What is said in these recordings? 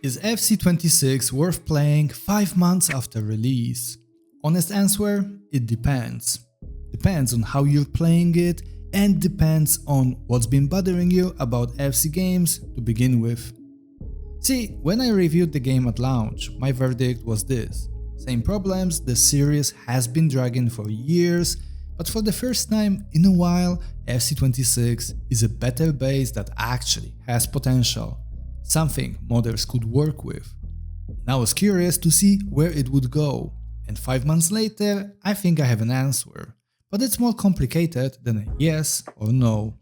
Is FC26 worth playing 5 months after release? Honest answer, it depends. Depends on how you're playing it and depends on what's been bothering you about FC games to begin with. See, when I reviewed the game at launch, my verdict was this. Same problems, the series has been dragging for years, but for the first time in a while, FC26 is a better base that actually has potential. Something modders could work with. And I was curious to see where it would go, and 5 months later I think I have an answer, but it's more complicated than a yes or no.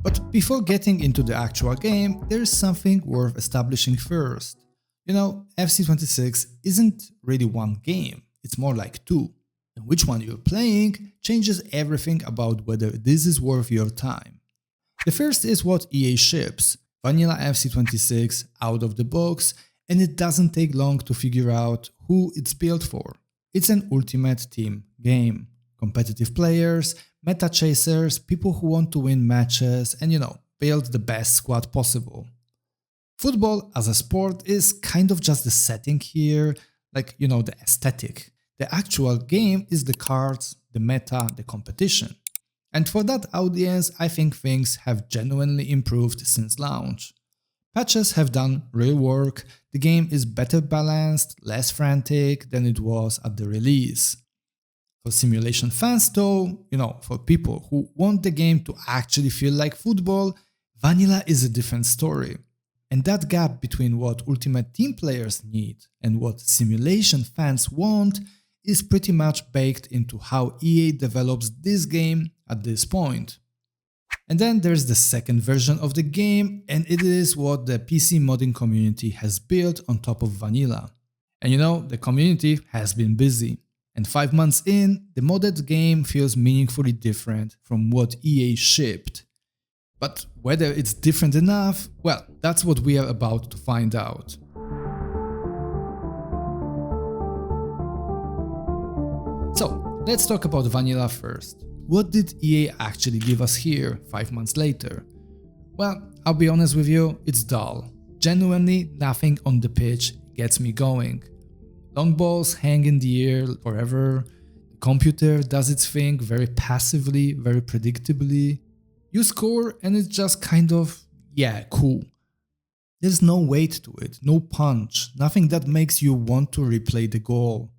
But before getting into the actual game, there's something worth establishing first. You know, FC26 isn't really one game, it's more like two. And which one you're playing changes everything about whether this is worth your time. The first is what EA ships, vanilla FC26 out of the box, and it doesn't take long to figure out who it's built for. It's an ultimate team game. Competitive players, meta chasers, people who want to win matches and build the best squad possible. Football as a sport is kind of just the setting here, the aesthetic. The actual game is the cards, the meta, the competition. And for that audience, I think things have genuinely improved since launch. Patches have done real work, the game is better balanced, less frantic than it was at the release. For simulation fans though, for people who want the game to actually feel like football, vanilla is a different story. And that gap between what Ultimate Team players need and what simulation fans want is pretty much baked into how EA develops this game at this point. And then there's the second version of the game, and it is what the PC modding community has built on top of vanilla. And the community has been busy. And 5 months in, the modded game feels meaningfully different from what EA shipped. But whether it's different enough, well, that's what we are about to find out. So, let's talk about vanilla first. What did EA actually give us here 5 months later? Well, I'll be honest with you, it's dull. Genuinely nothing on the pitch gets me going. Long balls hang in the air forever, the computer does its thing very passively, very predictably. You score and it's just kind of, cool. There's no weight to it, no punch, nothing that makes you want to replay the goal.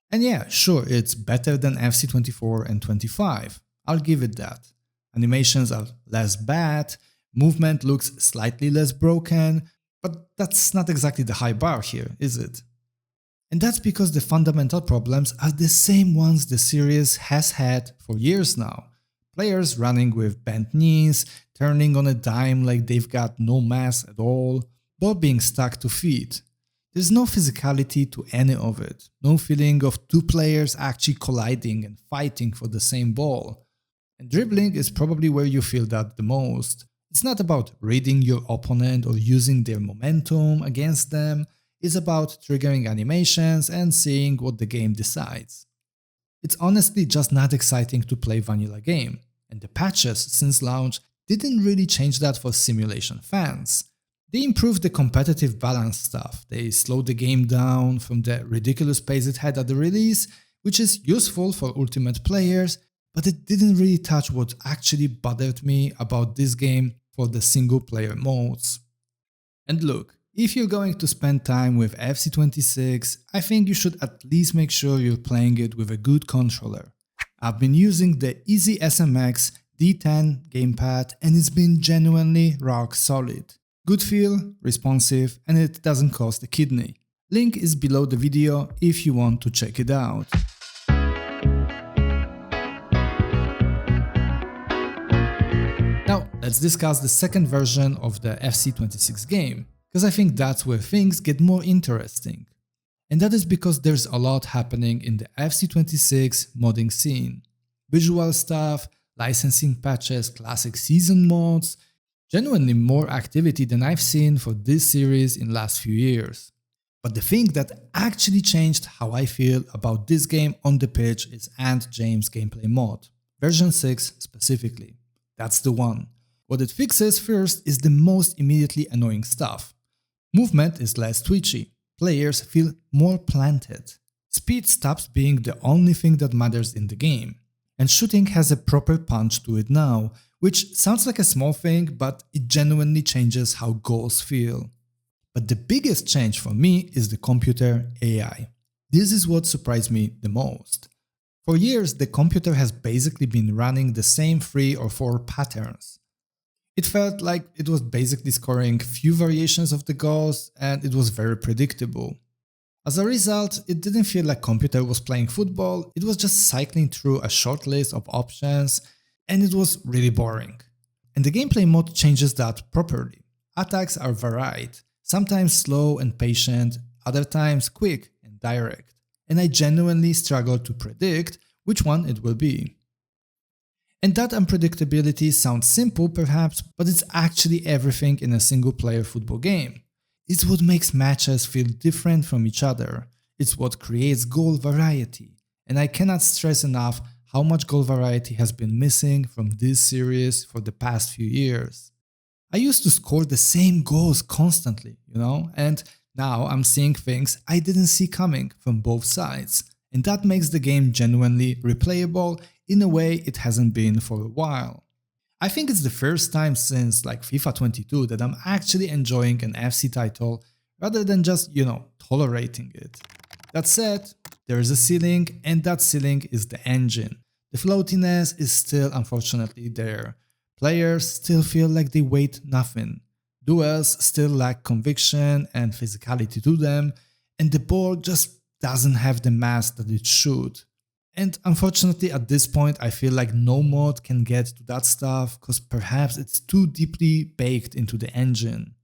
And sure, it's better than FC24 and 25, I'll give it that. Animations are less bad, movement looks slightly less broken, but that's not exactly the high bar here, is it? And that's because the fundamental problems are the same ones the series has had for years now. Players running with bent knees, turning on a dime like they've got no mass at all, ball being stuck to feet. There's no physicality to any of it, no feeling of two players actually colliding and fighting for the same ball. And dribbling is probably where you feel that the most. It's not about reading your opponent or using their momentum against them, it's about triggering animations and seeing what the game decides. It's honestly just not exciting to play vanilla game, and the patches since launch didn't really change that for simulation fans. They improved the competitive balance stuff, they slowed the game down from the ridiculous pace it had at the release, which is useful for Ultimate players, but it didn't really touch what actually bothered me about this game for the single player modes. And look, if you're going to spend time with FC26, I think you should at least make sure you're playing it with a good controller. I've been using the easy SMX D10 gamepad and it's been genuinely rock solid. Good feel, responsive, and it doesn't cost a kidney. Link is below the video if you want to check it out. Now, let's discuss the second version of the FC26 game, because I think that's where things get more interesting. And that is because there's a lot happening in the FC26 modding scene. Visual stuff, licensing patches, classic season mods, genuinely more activity than I've seen for this series in last few years. But the thing that actually changed how I feel about this game on the pitch is Anth James gameplay mod, version 6 specifically. That's the one. What it fixes first is the most immediately annoying stuff. Movement is less twitchy. Players feel more planted. Speed stops being the only thing that matters in the game. And shooting has a proper punch to it now, which sounds like a small thing, but it genuinely changes how goals feel. But the biggest change for me is the computer AI. This is what surprised me the most. For years, the computer has basically been running the same 3 or 4 patterns. It felt like it was basically scoring few variations of the goals, and it was very predictable. As a result, it didn't feel like computer was playing football, it was just cycling through a short list of options, and it was really boring. And the gameplay mode changes that properly. Attacks are varied, sometimes slow and patient, other times quick and direct, and I genuinely struggle to predict which one it will be. And that unpredictability sounds simple perhaps, but it's actually everything in a single-player football game. It's what makes matches feel different from each other. It's what creates goal variety. And I cannot stress enough how much goal variety has been missing from this series for the past few years. I used to score the same goals constantly, and now I'm seeing things I didn't see coming from both sides. And that makes the game genuinely replayable in a way it hasn't been for a while. I think it's the first time since FIFA 22 that I'm actually enjoying an FC title rather than just, tolerating it. That said, there is a ceiling, and that ceiling is the engine. The floatiness is still unfortunately there. Players still feel like they weigh nothing. Duels still lack conviction and physicality to them, and the ball just doesn't have the mass that it should. And unfortunately at this point I feel like no mod can get to that stuff because perhaps it's too deeply baked into the engine.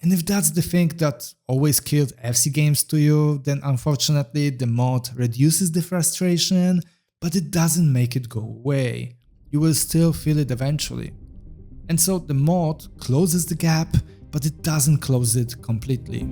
And if that's the thing that always killed FC games to you, then unfortunately the mod reduces the frustration, but it doesn't make it go away. You will still feel it eventually. And so the mod closes the gap, but it doesn't close it completely.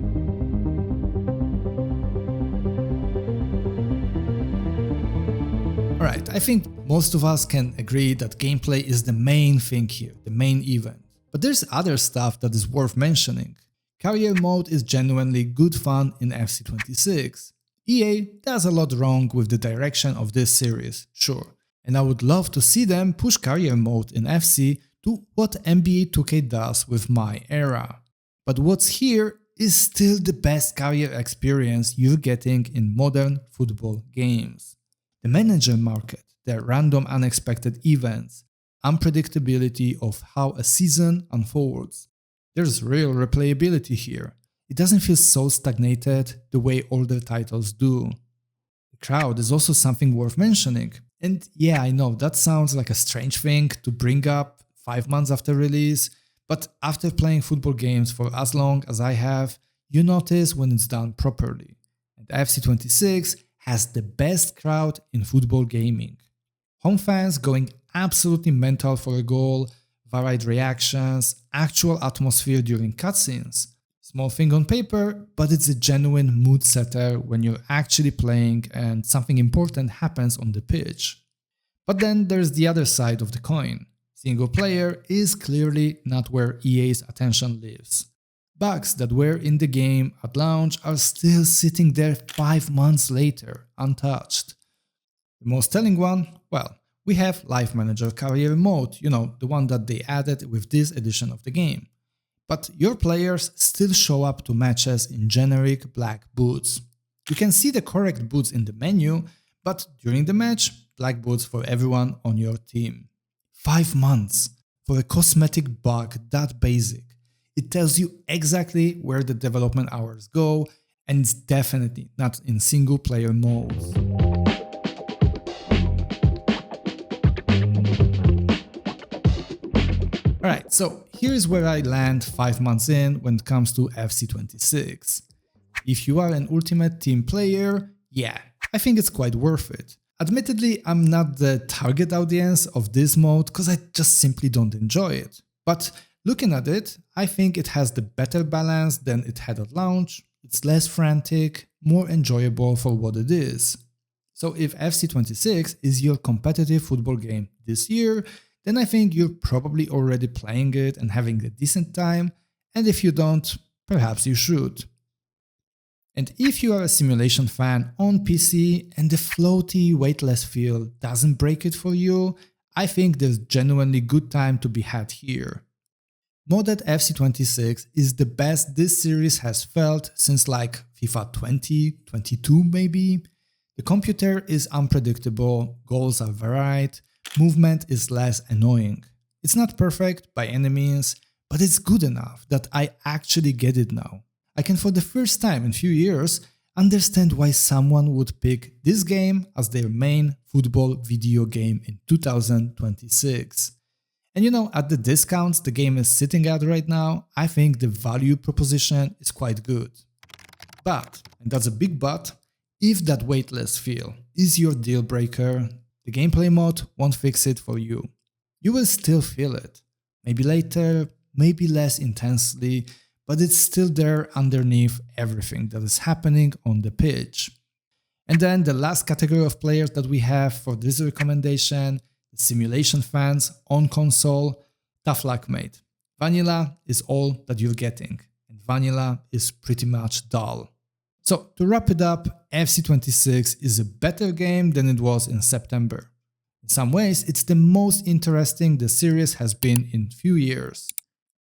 Alright, I think most of us can agree that gameplay is the main thing here, the main event. But there's other stuff that is worth mentioning. Career mode is genuinely good fun in FC 26. EA does a lot wrong with the direction of this series, sure, and I would love to see them push career mode in FC to what NBA 2K does with my era. But what's here is still the best career experience you're getting in modern football games. The manager market, the random unexpected events, unpredictability of how a season unfolds. There's real replayability here. It doesn't feel so stagnated the way older titles do. The crowd is also something worth mentioning. And yeah, I know that sounds like a strange thing to bring up 5 months after release, but after playing football games for as long as I have, you notice when it's done properly. And FC 26 has the best crowd in football gaming. Home fans going absolutely mental for a goal, varied reactions, actual atmosphere during cutscenes. Small thing on paper, but it's a genuine mood setter when you're actually playing and something important happens on the pitch. But then there's the other side of the coin. Single player is clearly not where EA's attention lives. Bugs that were in the game at launch are still sitting there 5 months later, untouched. The most telling one? Well, we have Life Manager Career Mode, the one that they added with this edition of the game. But your players still show up to matches in generic black boots. You can see the correct boots in the menu, but during the match, black boots for everyone on your team. 5 months for a cosmetic bug that basic. It tells you exactly where the development hours go, and it's definitely not in single player modes. Alright, so here's where I land 5 months in when it comes to FC 26. If you are an Ultimate Team player, yeah, I think it's quite worth it. Admittedly, I'm not the target audience of this mode because I just simply don't enjoy it. But looking at it, I think it has the better balance than it had at launch. It's less frantic, more enjoyable for what it is. So if FC 26 is your competitive football game this year, then I think you're probably already playing it and having a decent time, and if you don't, perhaps you should. And if you are a simulation fan on PC and the floaty, weightless feel doesn't break it for you, I think there's genuinely good time to be had here. Modded FC26 is the best this series has felt since like FIFA 20, 22 maybe. The computer is unpredictable, goals are varied, movement is less annoying. It's not perfect by any means, but it's good enough that I actually get it now. I can for the first time in a few years understand why someone would pick this game as their main football video game in 2026. And you know, at the discounts the game is sitting at right now, I think the value proposition is quite good. But, and that's a big but, if that weightless feel is your deal breaker, the gameplay mode won't fix it for you. You will still feel it. Maybe later, maybe less intensely, but it's still there underneath everything that is happening on the pitch. And then the last category of players that we have for this recommendation, the simulation fans on console, tough luck mate. Vanilla is all that you're getting, and vanilla is pretty much dull. So to wrap it up, FC26 is a better game than it was in September. In some ways, it's the most interesting the series has been in few years.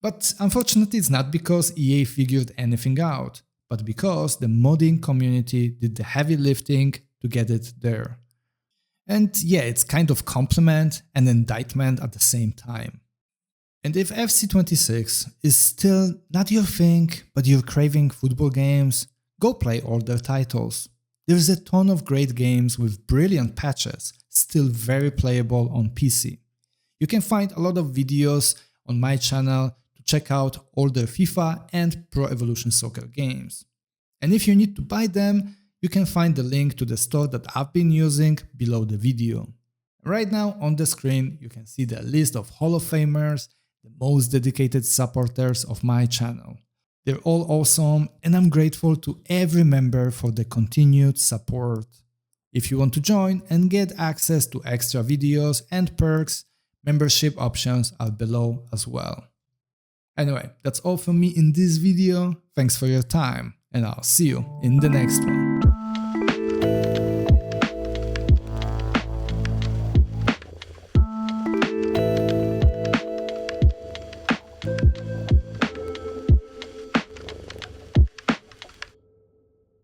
But unfortunately it's not because EA figured anything out, but because the modding community did the heavy lifting to get it there. And yeah, it's kind of compliment and indictment at the same time. And if FC26 is still not your thing, but you're craving football games, go play all their titles. There's a ton of great games with brilliant patches, still very playable on PC. You can find a lot of videos on my channel to check out all their FIFA and Pro Evolution Soccer games. And if you need to buy them, you can find the link to the store that I've been using below the video. Right now on the screen you can see the list of Hall of Famers, the most dedicated supporters of my channel. They're all awesome and I'm grateful to every member for the continued support. If you want to join and get access to extra videos and perks, membership options are below as well. Anyway, that's all from me in this video. Thanks for your time and I'll see you in the next one.